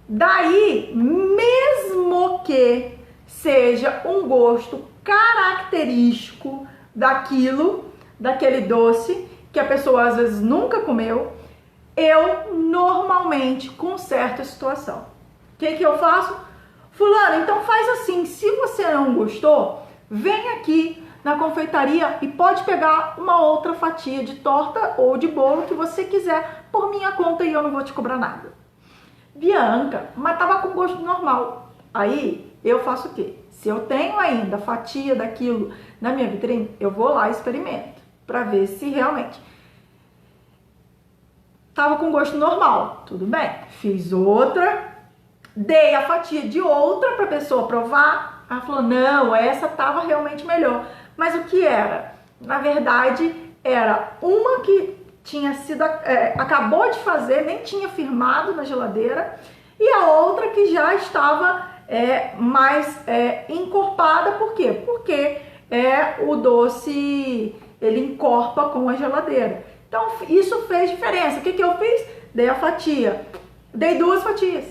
Daí, mesmo que seja um gosto característico daquele doce, que a pessoa às vezes nunca comeu, eu normalmente conserto a situação. O que eu faço? Fulano, então faz assim, se você não gostou, vem aqui na confeitaria e pode pegar uma outra fatia de torta ou de bolo que você quiser por minha conta e eu não vou te cobrar nada. Bianca, mas tava com gosto normal. Aí eu faço o quê? Se eu tenho ainda fatia daquilo na minha vitrine, eu vou lá e experimento para ver se realmente tava com gosto normal. Tudo bem, fiz outra, dei a fatia de outra para a pessoa provar. Ela falou, não, essa tava realmente melhor. Mas o que era? Na verdade, era uma que tinha sido, acabou de fazer, nem tinha firmado na geladeira, e a outra que já estava mais encorpada. Por quê? Porque o doce, ele encorpa com a geladeira. Então, isso fez diferença. O que eu fiz? Dei a fatia. Dei 2 fatias.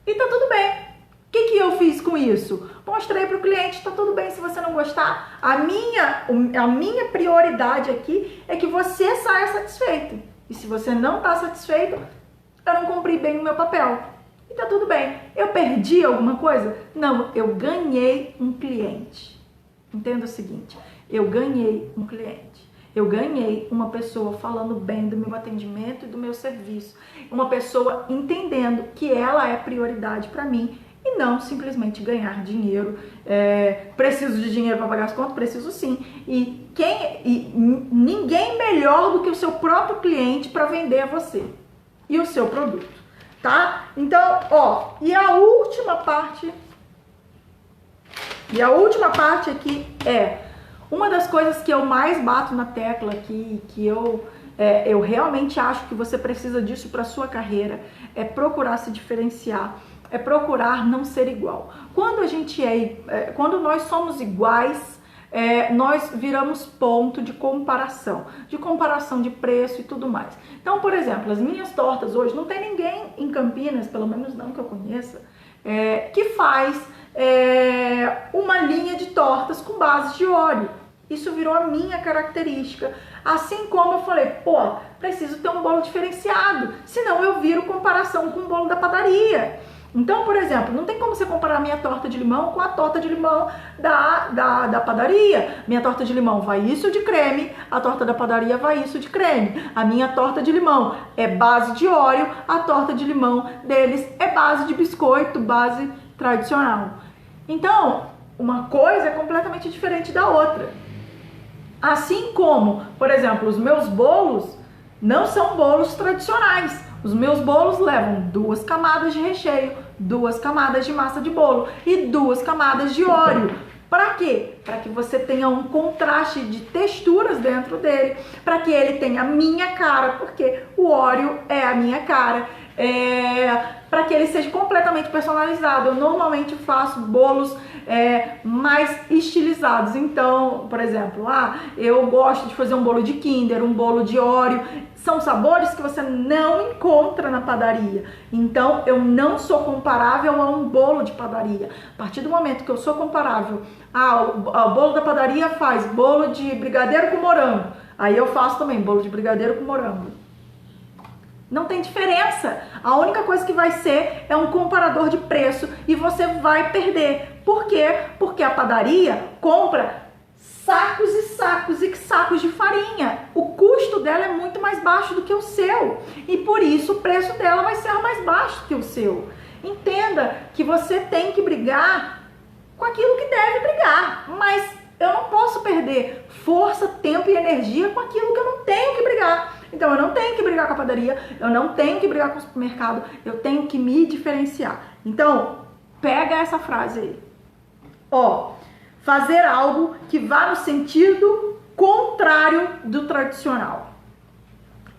E tá tudo bem. O que eu fiz com isso? Mostrei para o cliente, tá tudo bem se você não gostar. A minha prioridade aqui é que você saia satisfeito. E se você não está satisfeito, eu não cumpri bem o meu papel. E tá tudo bem. Eu perdi alguma coisa? Não, eu ganhei um cliente. Entenda o seguinte, eu ganhei um cliente. Eu ganhei uma pessoa falando bem do meu atendimento e do meu serviço. Uma pessoa entendendo que ela é prioridade para mim e não simplesmente ganhar dinheiro. Preciso de dinheiro para pagar as contas? Preciso sim. E ninguém melhor do que o seu próprio cliente para vender a você. e o seu produto, tá? Então, ó, e a última parte aqui é uma das coisas que eu mais bato na tecla aqui, que eu realmente acho que você precisa disso para sua carreira, é procurar se diferenciar, é procurar não ser igual. Quando nós somos iguais, nós viramos ponto de comparação de preço e tudo mais. Então, por exemplo, as minhas tortas hoje, não tem ninguém em Campinas, pelo menos não que eu conheça, que faz uma linha de tortas com base de óleo. Isso virou a minha característica. Assim como eu falei, pô, preciso ter um bolo diferenciado, senão eu viro comparação com o bolo da padaria. Então, por exemplo, não tem como você comparar a minha torta de limão com a torta de limão da padaria. Minha torta de limão vai isso de creme, a torta da padaria vai isso de creme. A minha torta de limão é base de óleo, a torta de limão deles é base de biscoito, base tradicional. Então, uma coisa é completamente diferente da outra. Assim como, por exemplo, os meus bolos não são bolos tradicionais. Os meus bolos levam 2 camadas de recheio, 2 camadas de massa de bolo e 2 camadas de óleo. Para quê? Para que você tenha um contraste de texturas dentro dele, para que ele tenha a minha cara, porque o óleo é a minha cara, para que ele seja completamente personalizado. Eu normalmente faço bolos mais estilizados. Então, por exemplo, eu gosto de fazer um bolo de Kinder, um bolo de Oreo. São sabores que você não encontra na padaria. Então, eu não sou comparável a um bolo de padaria. A partir do momento que eu sou comparável, o bolo da padaria faz bolo de brigadeiro com morango. Aí eu faço também bolo de brigadeiro com morango. Não tem diferença. A única coisa que vai ser é um comparador de preço e você vai perder. Por quê? Porque a padaria compra sacos e sacos e sacos de farinha. O custo dela é muito mais baixo do que o seu. E por isso o preço dela vai ser mais baixo que o seu. Entenda que você tem que brigar com aquilo que deve brigar. Mas eu não posso perder força, tempo e energia com aquilo que eu não tenho que brigar. Então eu não tenho que brigar com a padaria, eu não tenho que brigar com o supermercado, eu tenho que me diferenciar. Então, pega essa frase aí. Fazer algo que vá no sentido contrário do tradicional.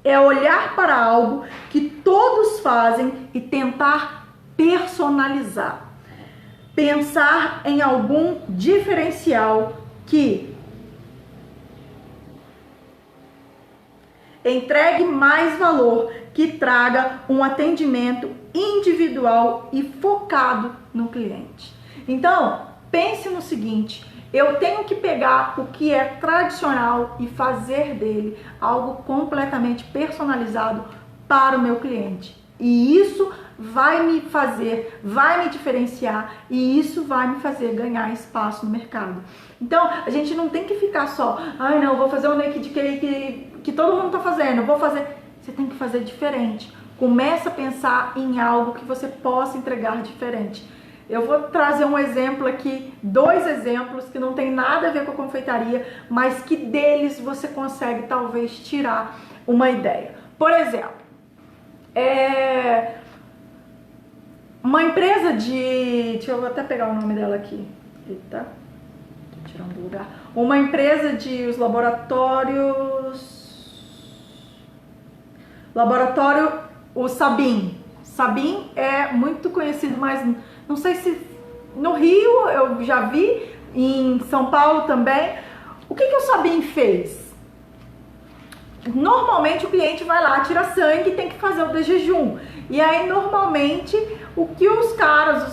É olhar para algo que todos fazem e tentar personalizar. Pensar em algum diferencial que entregue mais valor, que traga um atendimento individual e focado no cliente. Então, pense no seguinte, eu tenho que pegar o que é tradicional e fazer dele algo completamente personalizado para o meu cliente. E isso vai me diferenciar e isso vai me fazer ganhar espaço no mercado. Então, a gente não tem que ficar só, não, vou fazer um naked cake que todo mundo tá fazendo, vou fazer. Você tem que fazer diferente. Começa a pensar em algo que você possa entregar diferente. Eu vou trazer um exemplo aqui, 2 exemplos que não tem nada a ver com a confeitaria, mas que deles você consegue talvez tirar uma ideia. Por exemplo, uma empresa de... Deixa eu até pegar o nome dela aqui. Eita, tô tirando do lugar. Uma empresa de os laboratório, o Sabin. Sabin é muito conhecido, mas não sei se no Rio eu já vi, em São Paulo também. O que o Sabin fez? Normalmente o cliente vai lá, tira sangue e tem que fazer o de jejum. E aí normalmente o que os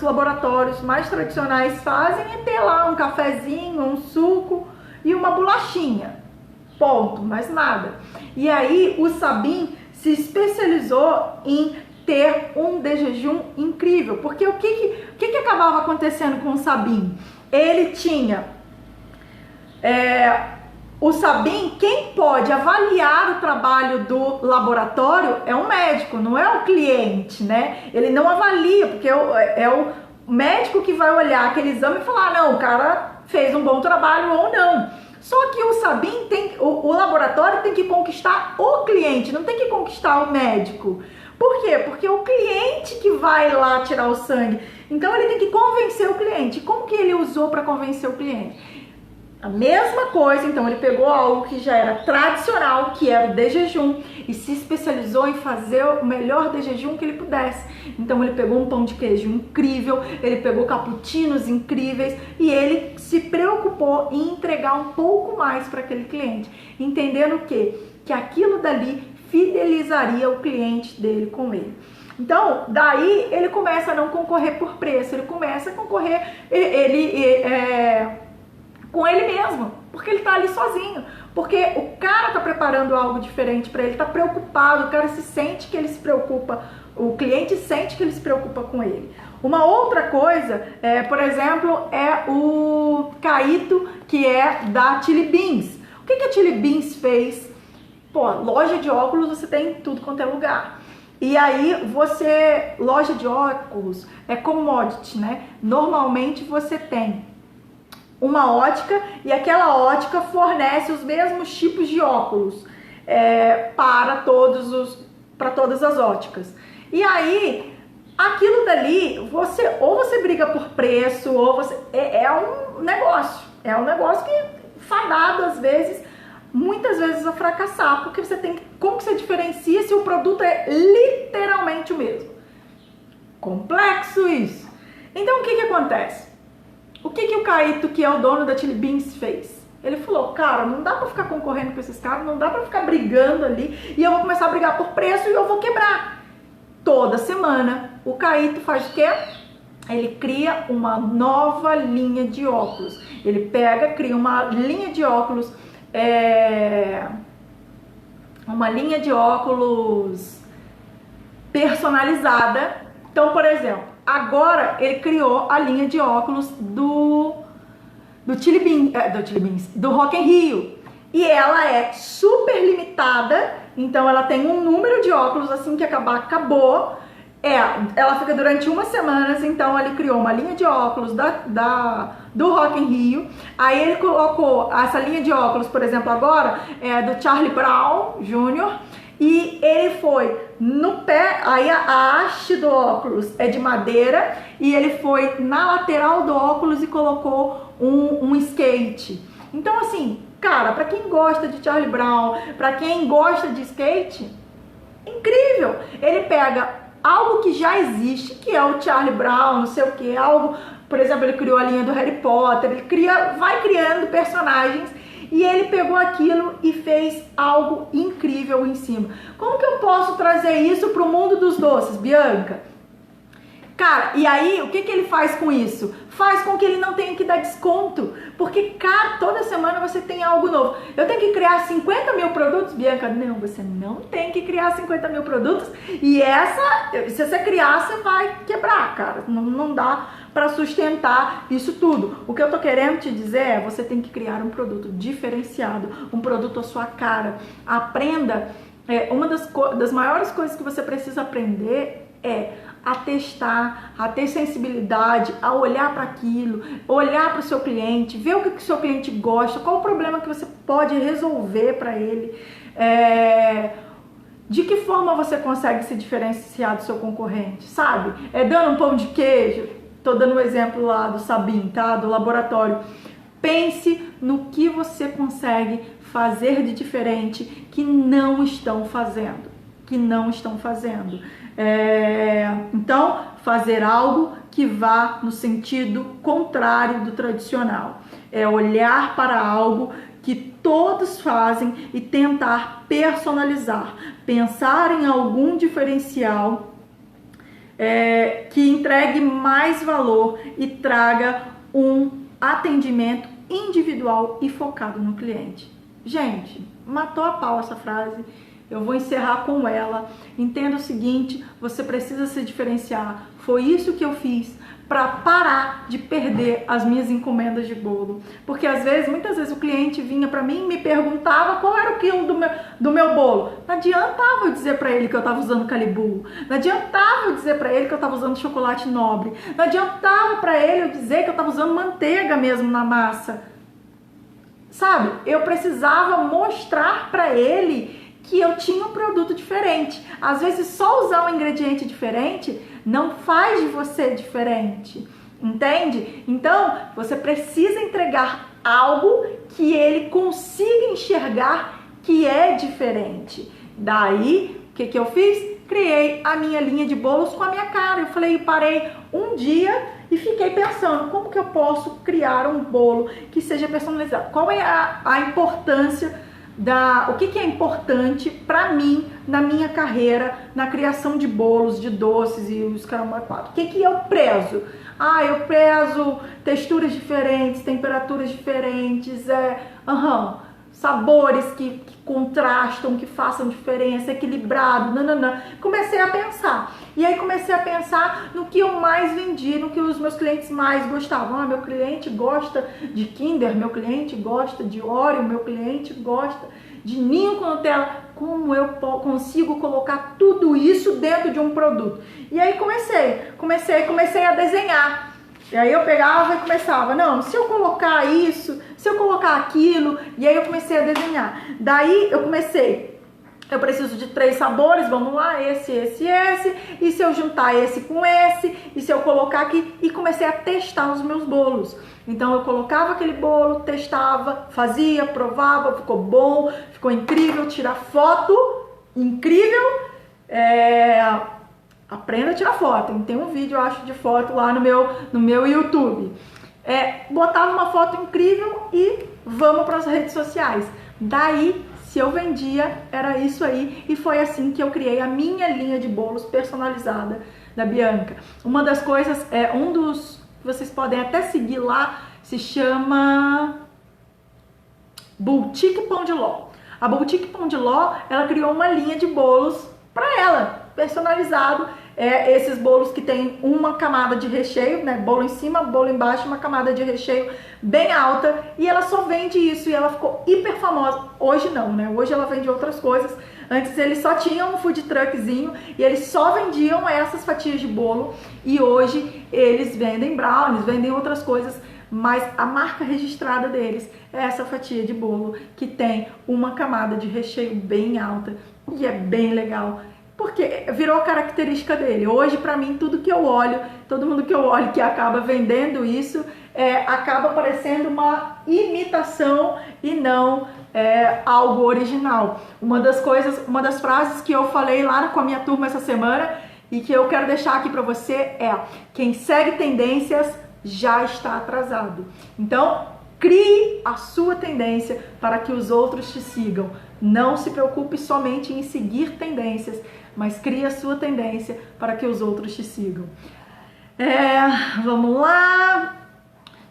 laboratórios mais tradicionais fazem é ter lá um cafezinho, um suco e uma bolachinha. Ponto, mais nada. E aí o Sabin se especializou em ter um de jejum incrível. Porque o que acabava acontecendo com o Sabin? Ele tinha... o Sabin, quem pode avaliar o trabalho do laboratório é um médico, não é o cliente, né? Ele não avalia, porque é o médico que vai olhar aquele exame e falar, não, o cara fez um bom trabalho ou não. Só que o Sabin o laboratório tem que conquistar o cliente, não tem que conquistar o médico. Por quê? Porque o cliente que vai lá tirar o sangue. Então ele tem que convencer o cliente. Como que ele usou para convencer o cliente? A mesma coisa, então ele pegou algo que já era tradicional, que era o de jejum, e se especializou em fazer o melhor de jejum que ele pudesse. Então ele pegou um pão de queijo incrível, ele pegou cappuccinos incríveis e ele se preocupou em entregar um pouco mais para aquele cliente, entendendo o quê? Que aquilo dali fidelizaria o cliente dele com ele. Então, daí ele começa a não concorrer por preço, ele começa a concorrer com ele mesmo, porque ele tá ali sozinho, porque o cara tá preparando algo diferente para ele, tá preocupado, o cara se sente que ele se preocupa, o cliente sente que ele se preocupa com ele. Uma outra coisa, por exemplo, é o Caíto, que é da Chili Beans. O que a Chili Beans fez? Pô, loja de óculos você tem em tudo quanto é lugar. E aí loja de óculos é commodity, né? Normalmente você tem uma ótica e aquela ótica fornece os mesmos tipos de óculos para todas as óticas. E aí, aquilo dali, ou você briga por preço, ou você é um negócio que fadado às vezes, muitas vezes a fracassar, porque como que você diferencia se o produto é literalmente o mesmo? Complexo isso. Então o que acontece? O que o Caíto, que é o dono da Chili Beans, fez? Ele falou, cara, não dá pra ficar concorrendo com esses caras, não dá pra ficar brigando ali, e eu vou começar a brigar por preço e eu vou quebrar. Toda semana, o Caíto faz o quê? Ele cria uma nova linha de óculos. Ele cria uma linha de óculos, personalizada. Então, por exemplo, agora ele criou a linha de óculos do Rock in Rio. E ela é super limitada, então ela tem um número de óculos, assim que acabar, acabou. Ela fica durante umas semanas, então ele criou uma linha de óculos do Rock in Rio. Aí ele colocou essa linha de óculos, por exemplo, agora é do Charlie Brown Jr., e ele foi no pé, aí a haste do óculos é de madeira, e ele foi na lateral do óculos e colocou um skate. Então assim, cara, pra quem gosta de Charlie Brown, pra quem gosta de skate, incrível! Ele pega algo que já existe, que é o Charlie Brown, não sei o que, algo, por exemplo, ele criou a linha do Harry Potter, vai criando personagens, e ele pegou aquilo e fez algo incrível em cima. Como que eu posso trazer isso para o mundo dos doces, Bianca? Cara, e aí, o que ele faz com isso? Faz com que ele não tenha que dar desconto. Porque, cara, toda semana você tem algo novo. Eu tenho que criar 50 mil produtos? Bianca, não, você não tem que criar 50 mil produtos. E se você criar, você vai quebrar, cara. Não dá para sustentar isso tudo. O que eu tô querendo te dizer é, você tem que criar um produto diferenciado, um produto à sua cara. Aprenda, uma das maiores coisas que você precisa aprender é a testar, a ter sensibilidade, a olhar para aquilo, olhar para o seu cliente, ver o que o seu cliente gosta, qual o problema que você pode resolver para ele, de que forma você consegue se diferenciar do seu concorrente, sabe? Dando um pão de queijo, tô dando um exemplo lá do Sabin, tá? Do laboratório. Pense no que você consegue fazer de diferente que não estão fazendo, Então, fazer algo que vá no sentido contrário do tradicional. É olhar para algo que todos fazem e tentar personalizar. Pensar em algum diferencial que entregue mais valor e traga um atendimento individual e focado no cliente. Gente, matou a pau essa frase. Eu vou encerrar com ela. Entenda o seguinte, você precisa se diferenciar. Foi isso que eu fiz para parar de perder as minhas encomendas de bolo. Porque muitas vezes o cliente vinha para mim e me perguntava qual era o quilo do meu bolo. Não adiantava eu dizer para ele que eu estava usando Calibu. Não adiantava eu dizer para ele que eu estava usando chocolate nobre. Não adiantava para ele eu dizer que eu estava usando manteiga mesmo na massa. Sabe? Eu precisava mostrar para ele que eu tinha um produto diferente. Às vezes só usar um ingrediente diferente não faz de você diferente, entende? Então você precisa entregar algo que ele consiga enxergar que é diferente. Daí, o que eu fiz? Criei a minha linha de bolos com a minha cara. Eu parei um dia e fiquei pensando, como que eu posso criar um bolo que seja personalizado? Qual é a importância o que é importante para mim na minha carreira, na criação de bolos, de doces e os caramba quatro? O que eu prezo? Eu prezo texturas diferentes, temperaturas diferentes, sabores que contrastam, que façam diferença, equilibrado, nananã. Comecei a pensar. E aí comecei a pensar no que eu mais vendi, no que os meus clientes mais gostavam. Meu cliente gosta de Kinder, meu cliente gosta de Oreo, meu cliente gosta de ninho com Nutella. Como eu consigo colocar tudo isso dentro de um produto? E aí comecei a desenhar. E aí eu pegava e começava, não, se eu colocar isso, se eu colocar aquilo, e aí eu comecei a desenhar. Daí eu preciso de 3 sabores, vamos lá, esse, e se eu juntar esse com esse, e se eu colocar aqui, e comecei a testar os meus bolos. Então eu colocava aquele bolo, testava, fazia, provava, ficou bom, ficou incrível, tirar foto, incrível, aprenda a tirar foto. Tem um vídeo, eu acho, de foto lá no meu YouTube. Botava uma foto incrível e vamos para as redes sociais. Daí, se eu vendia, era isso aí. E foi assim que eu criei a minha linha de bolos personalizada da Bianca. Uma das coisas, vocês podem até seguir lá, se chama Boutique Pão de Ló. A Boutique Pão de Ló, ela criou uma linha de bolos para ela, personalizado. Esses bolos que tem uma camada de recheio, né? Bolo em cima, bolo embaixo, uma camada de recheio bem alta. E ela só vende isso e ela ficou hiper famosa. Hoje não, né? Hoje ela vende outras coisas. Antes eles só tinham um food truckzinho e eles só vendiam essas fatias de bolo. E hoje eles vendem brownies, vendem outras coisas. Mas a marca registrada deles é essa fatia de bolo que tem uma camada de recheio bem alta. E é bem legal, porque virou característica dele. Hoje, pra mim, tudo que eu olho, todo mundo que eu olho que acaba vendendo isso, acaba parecendo uma imitação e não algo original. Uma das frases que eu falei lá com a minha turma essa semana e que eu quero deixar aqui pra você é: quem segue tendências já está atrasado. Então, crie a sua tendência para que os outros te sigam. Não se preocupe somente em seguir tendências, mas crie a sua tendência para que os outros te sigam. Vamos lá.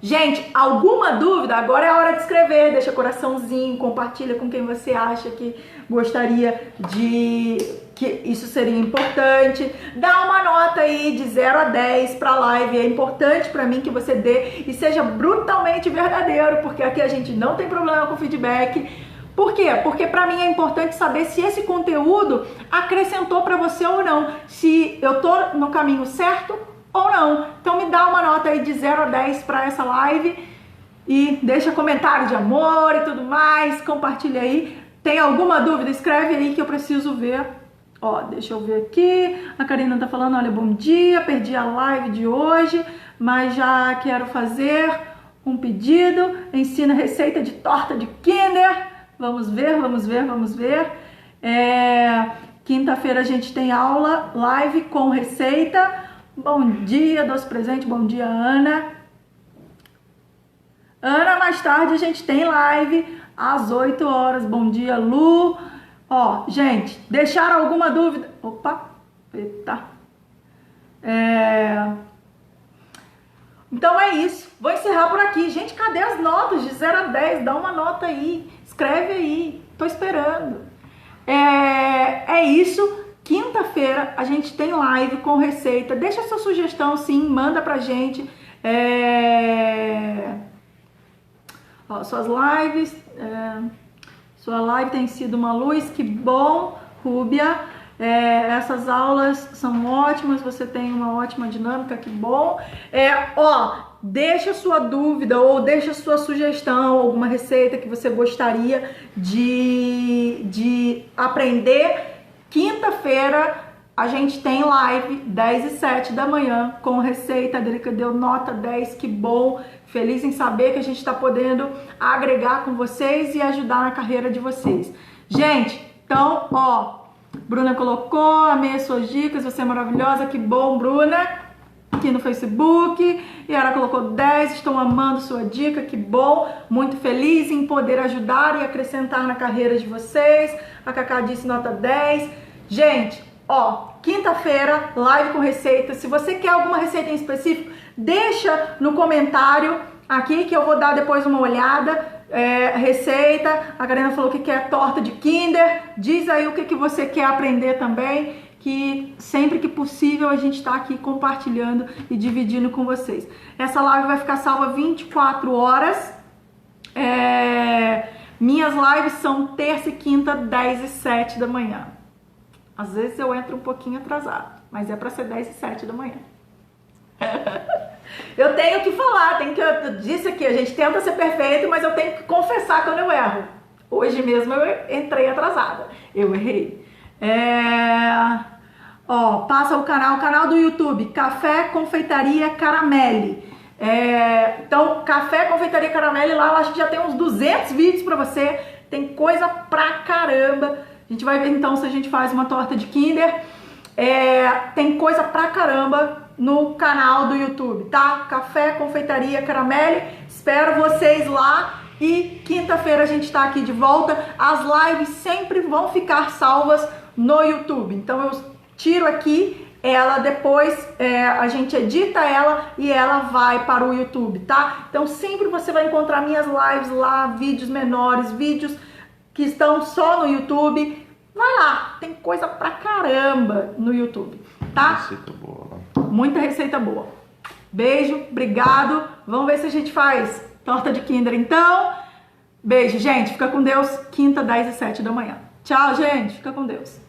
Gente, alguma dúvida? Agora é a hora de escrever. Deixa coraçãozinho, compartilha com quem você acha que gostaria que isso seria importante. Dá uma nota aí de 0 a 10 para a live. É importante para mim que você dê e seja brutalmente verdadeiro, porque aqui a gente não tem problema com feedback. Por quê? Porque para mim é importante saber se esse conteúdo acrescentou para você ou não, se eu tô no caminho certo ou não. Então me dá uma nota aí de 0 a 10 para essa live e deixa comentário de amor e tudo mais, compartilha aí. Tem alguma dúvida? Escreve aí que eu preciso ver. Deixa eu ver aqui. A Karina tá falando, olha, bom dia, perdi a live de hoje, mas já quero fazer um pedido. Ensina receita de torta de Kinder. Vamos ver. Quinta-feira a gente tem aula, live com receita. Bom dia, doce presente, bom dia, Ana. Ana, mais tarde a gente tem live às 8 horas. Bom dia, Lu. Gente, deixaram alguma dúvida? Opa, eita. Então é isso. Vou encerrar por aqui. Gente, cadê as notas de 0 a 10? Dá uma nota aí. Escreve aí. Tô esperando. É isso. Quinta-feira a gente tem live com receita. Deixa sua sugestão, sim. Manda pra gente. Suas lives. Sua live tem sido uma luz. Que bom, Rúbia. Essas aulas são ótimas, você tem uma ótima dinâmica, que bom. deixa sua dúvida ou deixa sua sugestão, alguma receita que você gostaria de aprender. Quinta-feira a gente tem live 10 e 7 da manhã com receita. A Drica deu nota 10, que bom. Feliz em saber que a gente está podendo agregar com vocês e ajudar na carreira de vocês. Gente, então, ó, Bruna colocou, amei as suas dicas, você é maravilhosa, que bom, Bruna. Aqui no Facebook, e ela colocou 10, estou amando sua dica, que bom, muito feliz em poder ajudar e acrescentar na carreira de vocês. A Cacá disse nota 10. Gente, ó, quinta-feira, live com receita. Se você quer alguma receita em específico, deixa no comentário aqui que eu vou dar depois uma olhada. Receita, a Karina falou que quer torta de Kinder. Diz aí o que você quer aprender também, que sempre que possível a gente está aqui compartilhando e dividindo com vocês. Essa live vai ficar salva 24 horas. Minhas lives são terça e quinta, 10 e 7 da manhã. Às vezes eu entro um pouquinho atrasado, mas é para ser 10 e 7 da manhã. Eu tenho que falar, eu disse aqui, a gente tenta ser perfeito, mas eu tenho que confessar quando eu erro. Hoje mesmo eu entrei atrasada, eu errei. Ó, passa o canal do YouTube, Café Confeitaria Caramelli. Então, Café Confeitaria Caramelli, lá eu acho que já tem uns 200 vídeos pra você, tem coisa pra caramba. A gente vai ver então se a gente faz uma torta de Kinder. Tem coisa pra caramba no canal do YouTube, tá? Café Confeitaria Caramelli, espero vocês lá. E quinta-feira a gente tá aqui de volta. As lives sempre vão ficar salvas no YouTube, então eu tiro aqui ela, depois a gente edita ela e ela vai para o YouTube, tá? Então sempre você vai encontrar minhas lives lá, vídeos menores, vídeos que estão só no YouTube. Vai lá, tem coisa pra caramba no YouTube, tá? Receita boa. Muita receita boa. Beijo, obrigado. Vamos ver se a gente faz torta de Kinder então. Beijo, gente. Fica com Deus. Quinta, 10 e 7 da manhã. Tchau, gente. Fica com Deus.